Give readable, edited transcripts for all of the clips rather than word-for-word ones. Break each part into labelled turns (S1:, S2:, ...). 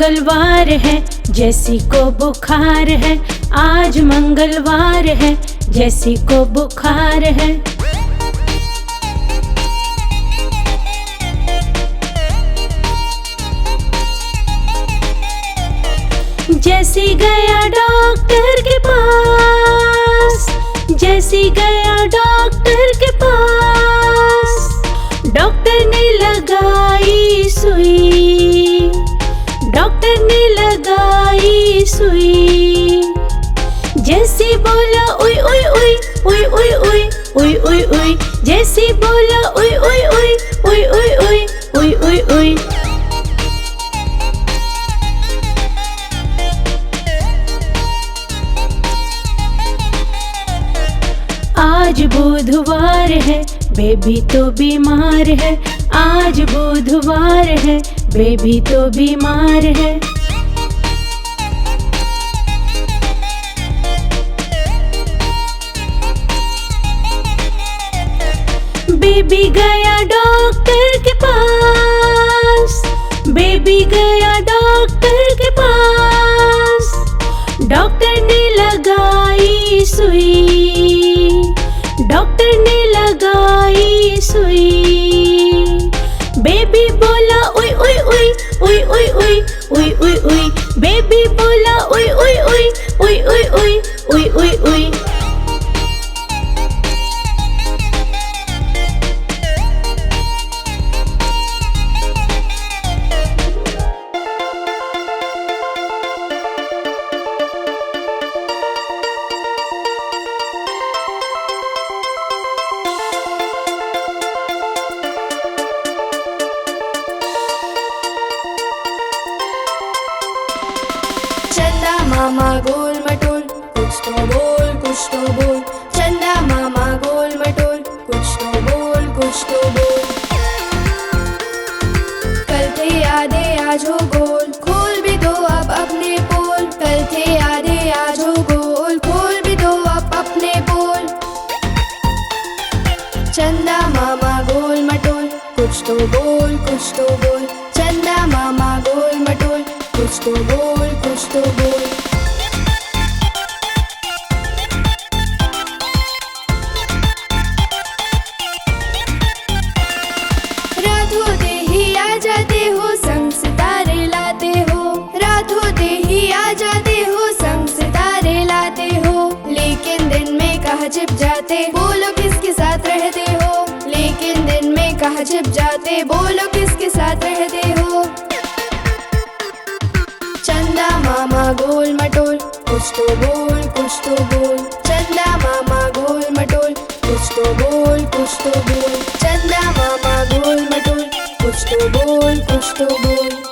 S1: मंगलवार है, जैसी को बुखार है। आज मंगलवार है, जैसी को बुखार है। जैसी गया डॉक्टर के पास, जैसी गया डॉक्टर के पास। डॉक्टर ने लगाई सुई, डॉक्टर ने लगाई सुई। जैसी बोला उई उई उई उई उई उई उई उई उई। जैसी बोला उई उई उई उई उई उई उई उई उई। आज बुधवार है, बेबी तो बीमार है। आज बुधवार है, बेबी तो बीमार है। बेबी गया डॉक्टर के पास, बेबी गया डॉक्टर के पास। डॉक्टर ने लगाई सुई, डॉक्टर ने लगाई सुई। बेबी बोला उई उई उई उई उई उई उई उई उई। बेबी बोला उई उई उई उई उई उई उई उई उई।
S2: मामा गोल मटोल, कुछ तो बोल कुछ तो बोल। चंदा मामा गोल मटोल, कुछ तो बोल कुछ तो बोल। कल थे आधे आज हो गोल, खोल भी दो अब अपने पोल। कल थे आधे आज हो गोल, खोल भी दो अब अपने पोल। चंदा मामा गोल मटोल, कुछ तो बोल कुछ तो बोल। चंदा मामा गोल मटोल, कुछ तो बोल कुछ तो बोल। रात होते ही आ जाते हो, संग सितारे लाते हो। रात होते ही आ जाते हो, संग सितारे लाते हो। लेकिन दिन में कहाँ छिप जाते, बोलो किसके साथ रहते हो। लेकिन दिन में कहाँ छिप जाते, बोलो किसके साथ रहते हो। चंदा मामा गोल मटोल, कुछ तो बोल कुछ तो बोल। चंदा मामा गोल मटोल, कुछ तो बोल कुछ तो बोल। चंदा मामा गोल मटोल, कुछ तो बोल कुछ तो बोल।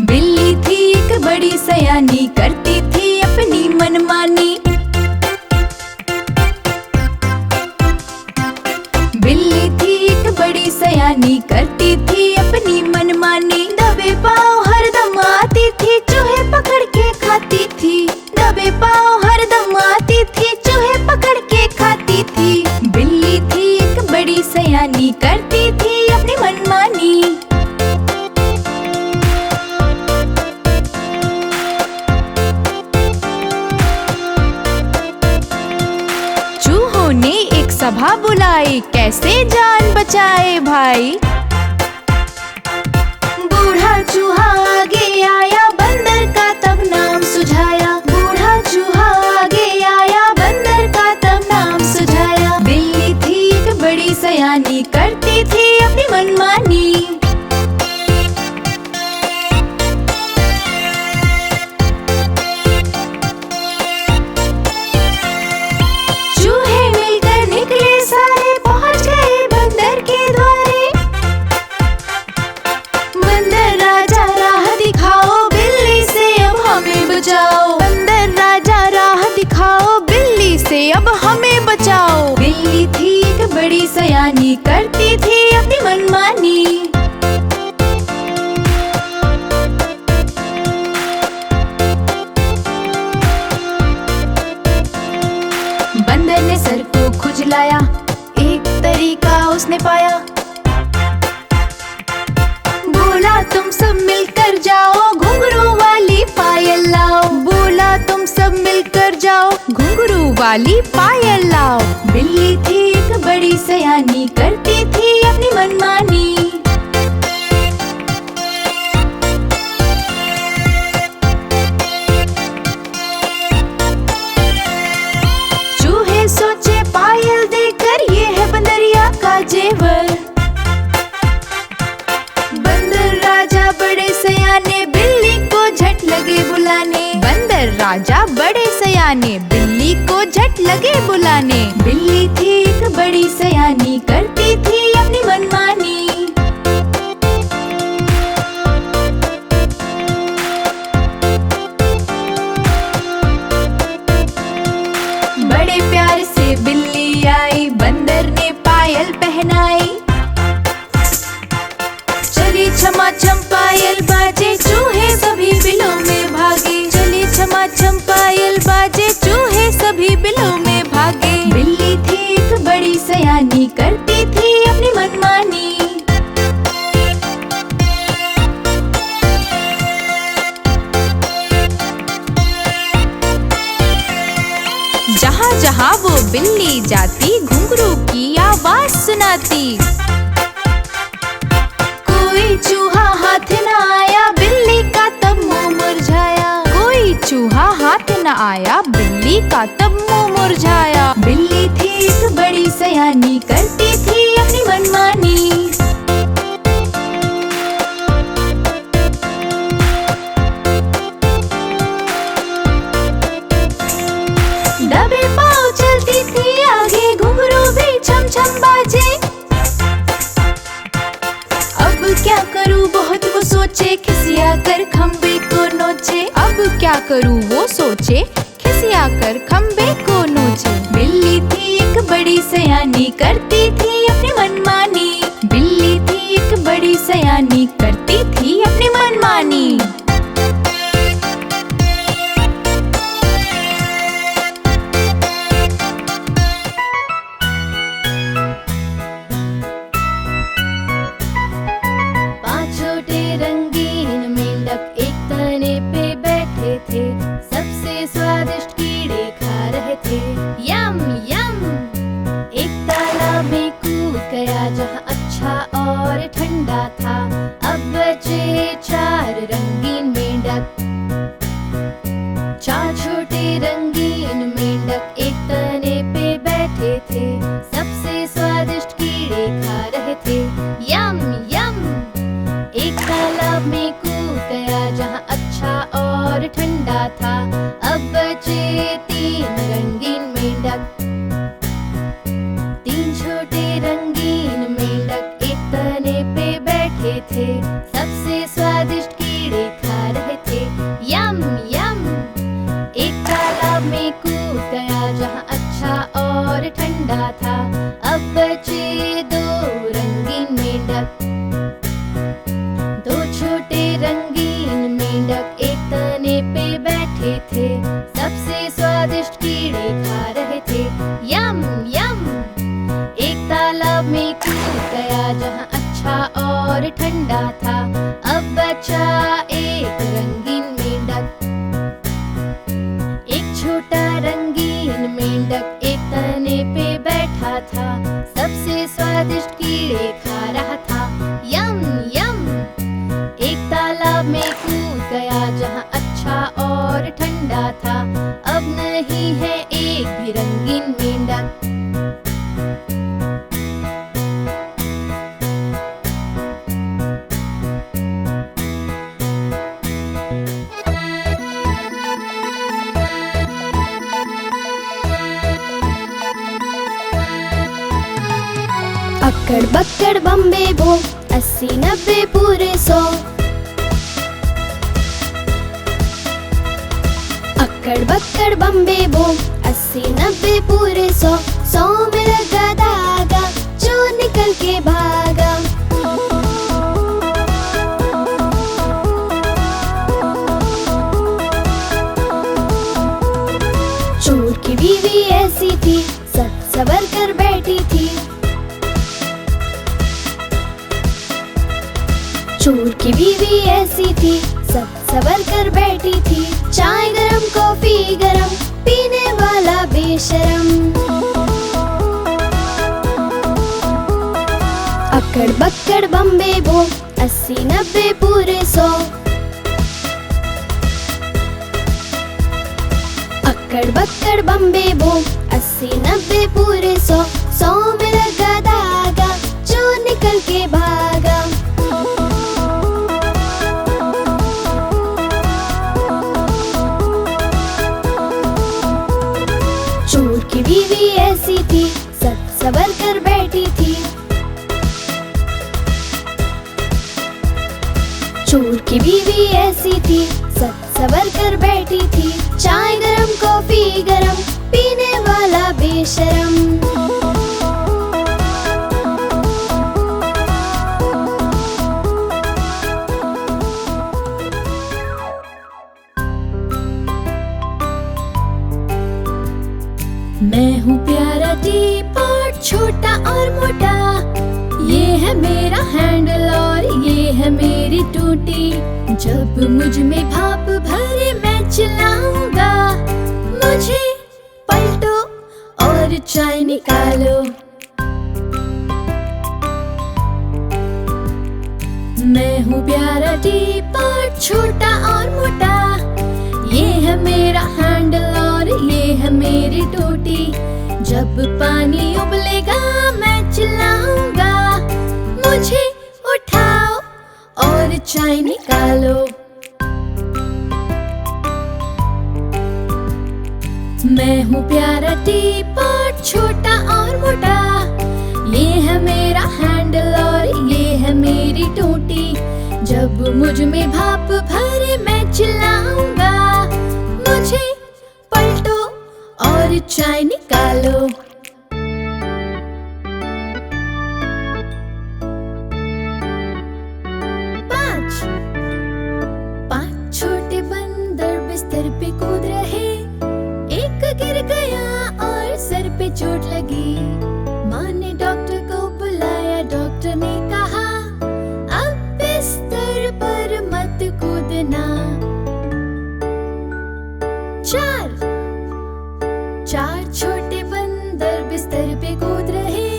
S3: बिल्ली थी एक बड़ी सयानी, करती थी अपनी मनमानी। बिल्ली थी एक बड़ी सयानी, करती थी अपनी मनमानी। दबे पाँव हरदम आती थी, चूहे पकड़ के खाती थी। दबे पाँव हरदम आती थी, चूहे पकड़ के खाती थी। बिल्ली थी एक बड़ी सयानी, करती थी अपनी मनमानी। ने एक सभा बुलाई, कैसे जान बचाए भाई। बूढ़ा चूहा आगे आया, बंदर का तब नाम सुझाया। बूढ़ा चूहा आगे आया, बंदर का तब नाम सुझाया। बिल्ली थी एक बड़ी सयानी, करती थी अपनी मनमानी। अब हमें बचाओ। बिल्ली थी एक बड़ी सयानी, सयानी करती थी अपनी मनमानी। बंदर ने सर को खुजलाया, एक तरीका उसने पाया। बोला तुम सब मिलकर जाओ, घुंघरू वाली पायल लाओ। बोला तुम सब मिलकर जाओ, घुंघरू वाली पायल लाओ। बिल्ली थी एक बड़ी सयानी, करती थी अपनी मनमानी। चूहे सोचे पायल देकर ये है बंदरिया का जेवर। बंदर राजा बड़े सयाने, बिल्ली को झट लगे बुलाने। बंदर राजा बड़े सयाने, बिल्ली को झट लगे बुलाने। बिल्ली थी एक बड़ी सयानी, करती थी अपनी मनमानी। बड़े प्यार से बिल्ली आई, बंदर ने पायल पहनाई। चली छमा छम पायल बाजे, चूहे सभी बिलों में भागे। चली छमा छम पायल बाजे, चूहे सभी बिलों में भागे। बिल्ली थी एक बड़ी सयानी, करती थी अपनी मनमानी। जहाँ जहाँ वो बिल्ली जाती, घुंघरू की आवाज सुनाती। कोई चूहा हाथ न आया, बिल्ली का तब मुंह मुरझाया। कोई चूहा हाथ न आया, बिल्ली का तब मुंह मुरझाया। बिल्ली थी एक बड़ी सयानी, करती थी अपनी मनमानी। दबे पाँव चलती थी आगे, घुंघरू भी छम छम बाजे। अब क्या करूँ बहुत वो सोचे, खिसिया कर खम्बे को नोचे। अब क्या करूँ वो सोचे, खिसिया कर खम्बे को नोचे। बिल्ली थी एक बड़ी सयानी, करती थी अपनी मनमानी। बिल्ली थी एक बड़ी सयानी, करती थी अपनी मनमानी।
S1: सबसे स्वादिष्ट कीड़े खा रहे थे, यम यम। एक तालाब में कूद गया जहाँ अच्छा और ठंडा था। अब बचे 4 रंगीन मेंढक। 4 छोटे रंगीन मेंढक एक तने पे बैठे थे। सबसे स्वादिष्ट कीड़े खा रहे थे, यम यम। एक तालाब में कूद गया जहाँ अच्छा और ठंडा था। अब बचे 3 रंगीन मेंढक। 3 छोटे रंगीन मेंढक एक तने पे बैठे थे। सबसे स्वादिष्ट कीड़े खा रहे थे, यम यम। एक तालाब में कूद गया जहाँ अच्छा और ठंडा था। अब बचे 2 रंगीन मेंढक। 2 छोटे रंगीन मेंढक एक तने पे बैठे थे। सबसे स्वादिष्ट कीड़े खा रहे थे, यम यम। एक तालाब में कूद गया जहाँ अच्छा और ठंडा था। अब बचा 1 रंगीन मेंढक। एक छोटा रंगीन मेंढक एक तने पे बैठा था। सबसे स्वादिष्ट कीड़े खा रहा था, यम यम। एक तालाब में कूद गया जहाँ अच्छा और ठंडा था। अब नहीं है एक भी रंगीन मेंढक।
S2: अक्कड़ बक्कड़ बम्बे बो, 80 90 पूरे 100। अक्कड़ बक्कड़ बम्बे बो, 80 90 पूरे 100। 100 में लगा धागा जो निकल
S1: निकल के भागा। चोर की बीवी ऐसी थी, सच सवर कर बैठी थी। चोर की बीवी ऐसी थी, सच सवर कर बैठी थी। चाय गरम कॉफी गरम, पीने वाला बेशरम। अक्कड़ बक्कड़ बम्बे बो, 80-90 पूरे 100। अक्कड़ बक्कड़ बम्बे बो, 80-90 पूरे 100। 100 में लगा धागा, चोर निकल के भागा। चोर की बीवी ऐसी थी, सच सवर कर बैठी थी। चोर की बीवी ऐसी थी, सच सवर कर बैठी थी। चाय गरम कॉफी गरम, पीने वाला बेशरम। मैं हूँ प्यारा टीपॉट, छोटा और मोटा। ये है मेरा हैंडल और ये है मेरी टूटी। जब मुझ में भाप भरे मैं चिल्लाऊंगा, मुझे पलटो और चाय निकालो। मैं हूँ प्यारा टीपॉट, छोटा और मोटा। ये है मेरा हैंडल और ये है मेरी टूटी। जब पानी उबलेगा मैं चिल्लाऊंगा, मुझे उठाओ और चाय निकालो। मैं हूँ प्यारा टीपॉट, छोटा और मोटा। ये है मेरा हैंडल और ये है मेरी टूटी। जब मुझ में भाप भरे मैं चिल्लाऊंगा, मुझे पलटो और चाय निकालो। 5 छोटे बंदर बिस्तर पे कूद रहे। एक गिर गया और सर पे चोट लगी। माँ ने डॉक्टर को बुलाया, डॉक्टर ने कहा अब बिस्तर पर मत कूदना। 4 छोटे बंदर बिस्तर पे कूद रहे।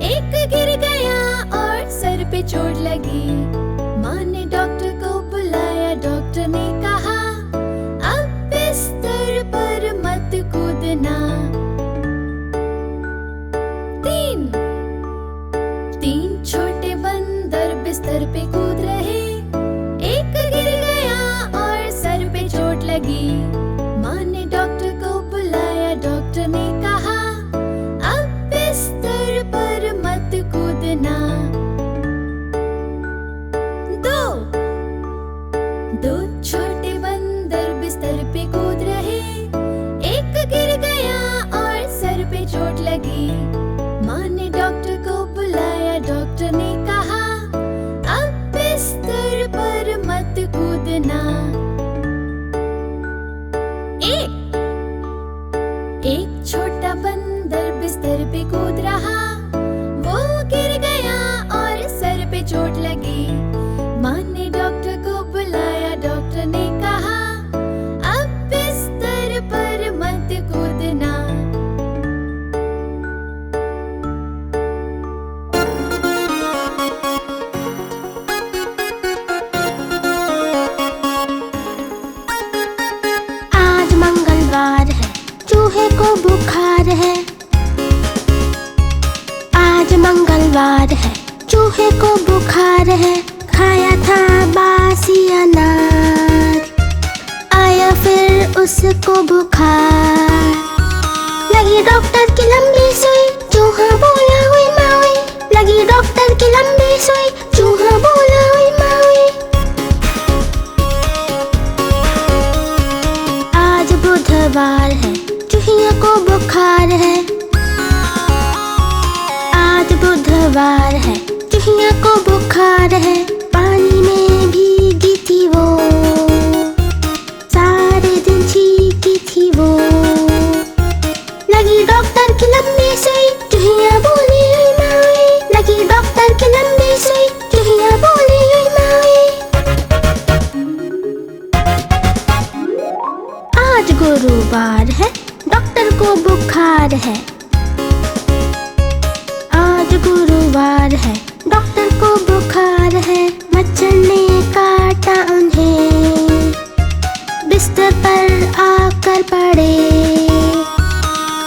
S1: एक गिर गया और सर पे चोट लगी। माँ ने डॉक्टर को बुलाया, डॉक्टर ने कहा अब बिस्तर पर मत कूदना। 3 छोटे बंदर बिस्तर पे कूद रहे। एक गिर गया और सर पे चोट लगी। माँ ने डॉक्टर को बुलाया, डॉक्टर ने कहा अब बिस्तर पर मत कूदना। 2 छोटे बंदर बिस्तर पे कूद रहे। एक गिर गया और सर पे चोट लगी। माँ ने डॉक्टर को बुलाया, डॉक्टर ने कहा अब बिस्तर पर मत कूदना। 1 छोटा बंदर बिस्तर पे कूद रहा। वो गिर गया और सर पे चोट लगी। माँ ने डॉक्टर को बुलाया, डॉक्टर ने कहा अब बिस्तर पर मत कूदना।
S4: आज मंगलवार है, चूहे को बुखार है। आज मंगलवार है, चूहे को बुखार है। खाया था बासी अनार, आया फिर उसको बुखार। लगी डॉक्टर की लंबी सुई, चूहा बोला हुई माई। लगी डॉक्टर की लंबी सुई, चूहा बोला हुई माई। आज बुधवार है, चूहिया को बुखार है। आज बुधवार बुखार है, चूहिया को बुखार है, पानी में भीगी थी वो, सारे दिन छींकी थी वो। लगी डॉक्टर की लंबी सुई, चूहिया बोली हुई माई, लगी डॉक्टर की लंबी सुई, चूहिया बोली हुई माई। आज गुरुवार है, डॉक्टर को बुखार है, आज गुरुवार है, डॉक्टर को बुखार है, मच्छर ने काटा उन्हें, बिस्तर पर आकर पड़े।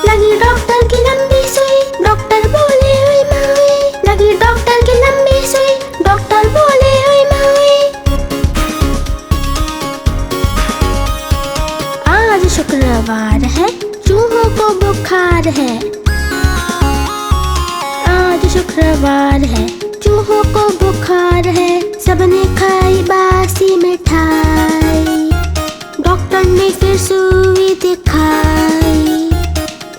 S4: लगी डॉक्टर की लंबी सुई, डॉक्टर बोले हुई माई, लगी डॉक्टर की लंबी सुई, डॉक्टर बोले हुई माई। आज शुक्रवार है, चूहों को बुखार है, आज शुक्रवार है, चूहों को बुखार है, सबने खाई बासी मिठाई, डॉक्टर ने फिर सुई दिखाई।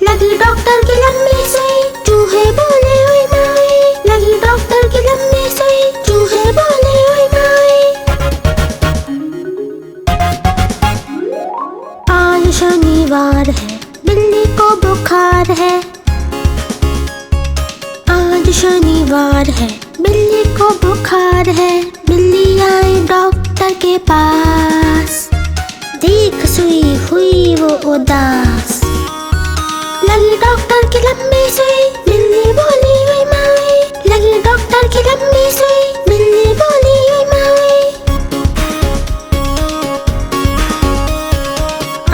S4: लगी डॉक्टर की लंबी सुई, चूहे बोले हुई माई, लगी डॉक्टर की लंबी सुई, चूहे बोले हुई माई। आज शनिवार है, बिल्ली को बुखार है, आज शनिवार है, बिल्ली को बुखार है, बिल्ली आई डॉक्टर के पास, देख सुई हुई वो उदास। लगी डॉक्टर की लंबी सुई, बिल्ली बोली हुई माई, लगी डॉक्टर की लंबी सुई, बिल्ली बोली हुई माई।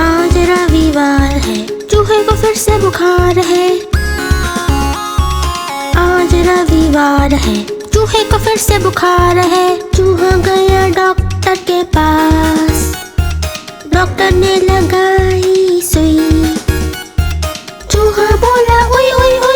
S4: आज रविवार है, चूहे को फिर से बुखार है, आज रविवार है, चूहे को फिर से बुखार है, चूहा गया डॉक्टर के पास, डॉक्टर ने लगाई सुई, चूहा बोला ओए ओए ओए,